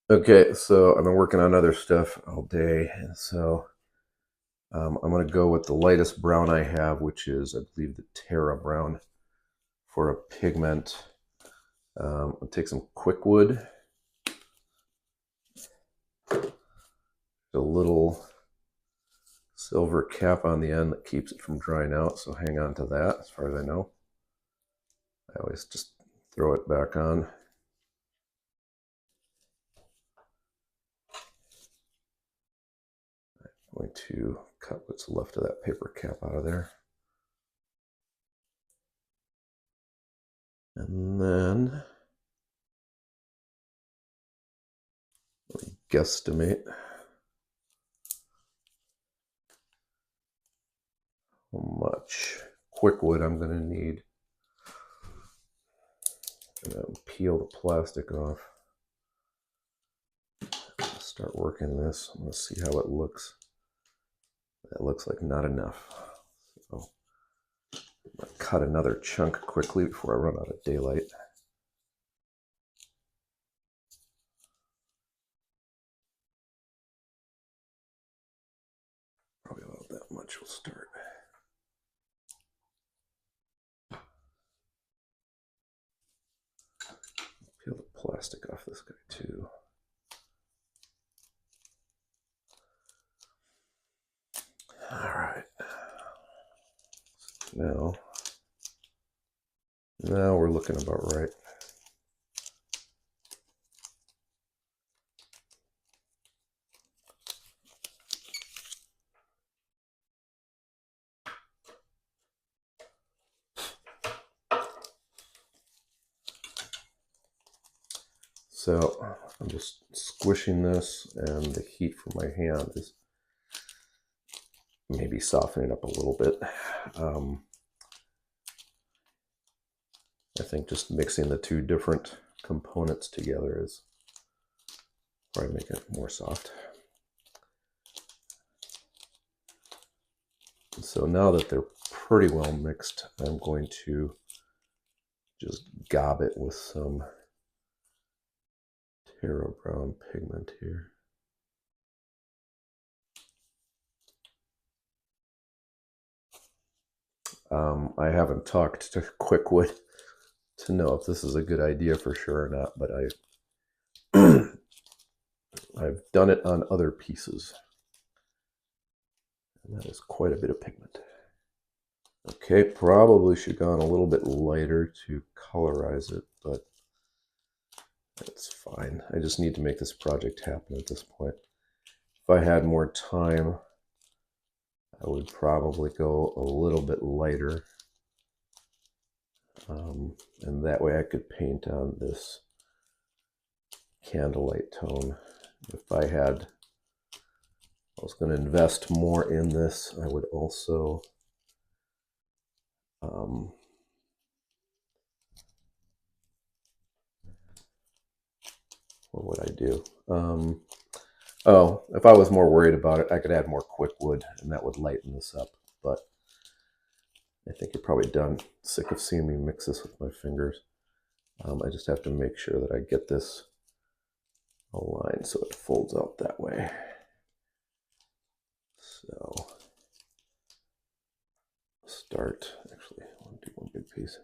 Okay, so I've been working on other stuff all day, and so I'm going to go with the lightest brown I have, which is, I believe, the Terra brown for a pigment. I'll take some Quikwood, a little silver cap on the end that keeps it from drying out, so hang on to that as far as I know. I always just throw it back on. I'm going to cut what's left of that paper cap out of there. And then guesstimate how much Quikwood I'm going to need. I'm going to peel the plastic off. Start working this. I'm going to see how it looks. That looks like not enough. So I'm going to cut another chunk quickly before I run out of daylight. Probably about that much will start. Peel the plastic off this guy too. All right. So now we're looking about right. So I'm just squishing this, and the heat from my hand is maybe softening it up a little bit. I think just mixing the two different components together is probably make it more soft. And so now that they're pretty well mixed, I'm going to just gob it with some Terra brown pigment here. I haven't talked to Quikwood to know if this is a good idea for sure or not, but I've done it on other pieces. And that is quite a bit of pigment. Okay, probably should have gone a little bit lighter to colorize it, but that's fine. I just need to make this project happen at this point. If I had more time, I would probably go a little bit lighter. And that way I could paint on this candlelight tone. If I was going to invest more in this, I would also what would I do? If I was more worried about it, I could add more Quikwood, and that would lighten this up. But I think you're probably done. Sick of seeing me mix this with my fingers. I just have to make sure that I get this aligned so it folds out that way. So actually, I want to do one big piece.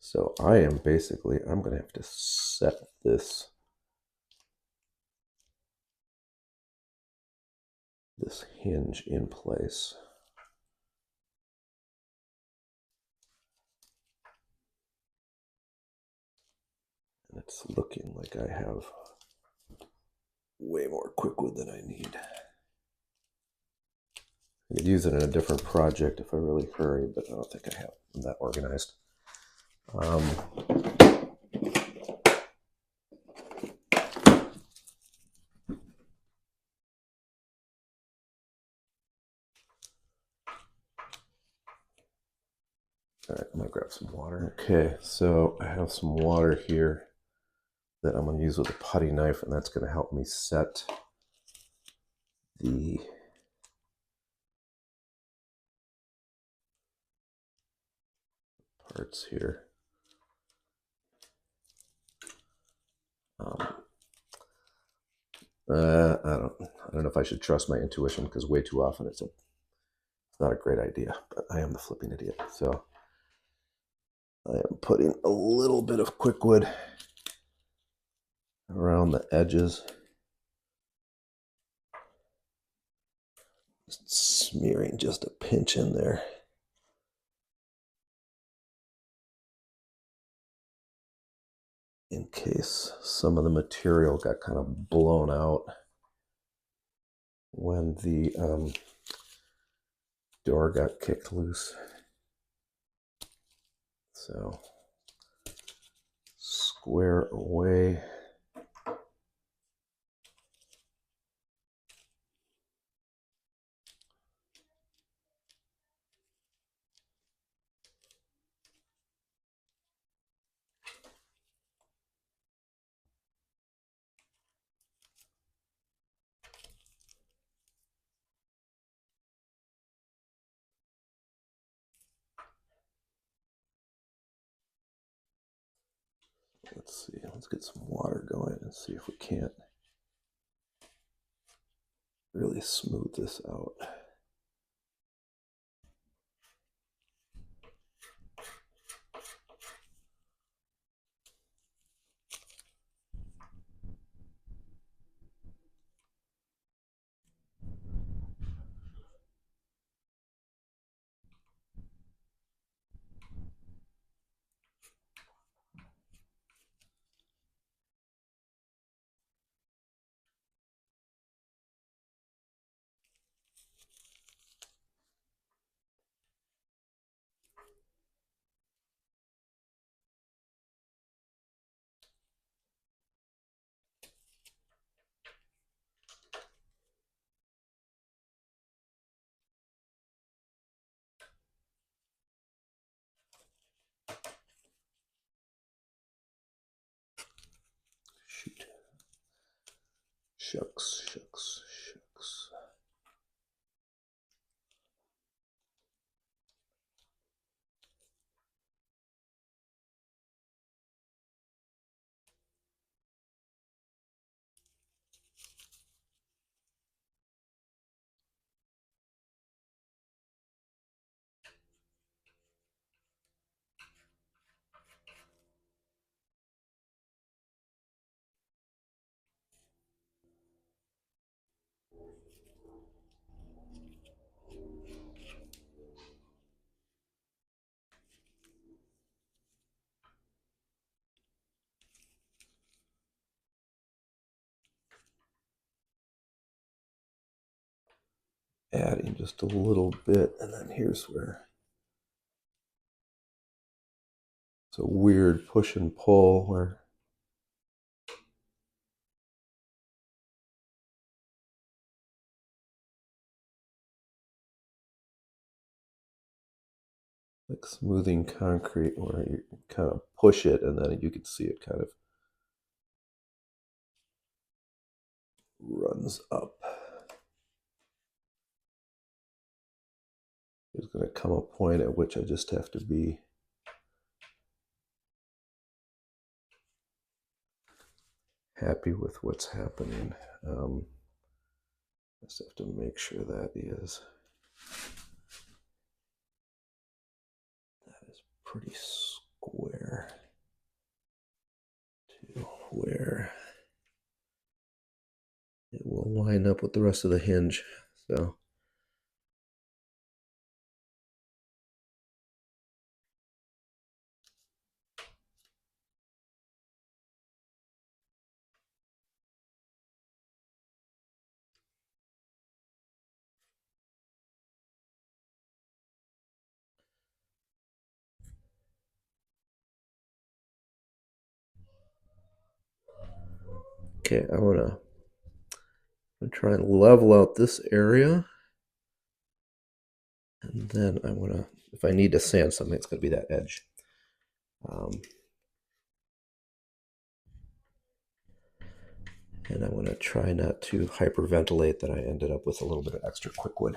So I'm going to have to set this hinge in place. And it's looking like I have way more Quikwood than I need. I could use it in a different project if I really hurry, but I don't think I have them that organized. All right, I'm gonna grab some water. Okay, so I have some water here that I'm gonna use with a putty knife, and that's gonna help me set the parts here. I don't know if I should trust my intuition, because way too often it's not a great idea, but I am the flipping idiot. So I am putting a little bit of Quikwood around the edges. Just smearing just a pinch in there. In case some of the material got kind of blown out when the door got kicked loose. So square away. Let's see, let's get some water going and see if we can't really smooth this out. Shoot. Shucks, shucks, shucks. Adding just a little bit, and then here's where it's a weird push and pull where like smoothing concrete, where you kind of push it and then you can see it kind of runs up. There's going to come a point at which I just have to be happy with what's happening. Just have to make sure that is pretty square to where it will line up with the rest of the hinge. So okay, I'm gonna try and level out this area. And then I want to, if I need to sand something, it's going to be that edge. And I want to try not to hyperventilate that I ended up with a little bit of extra Quikwood.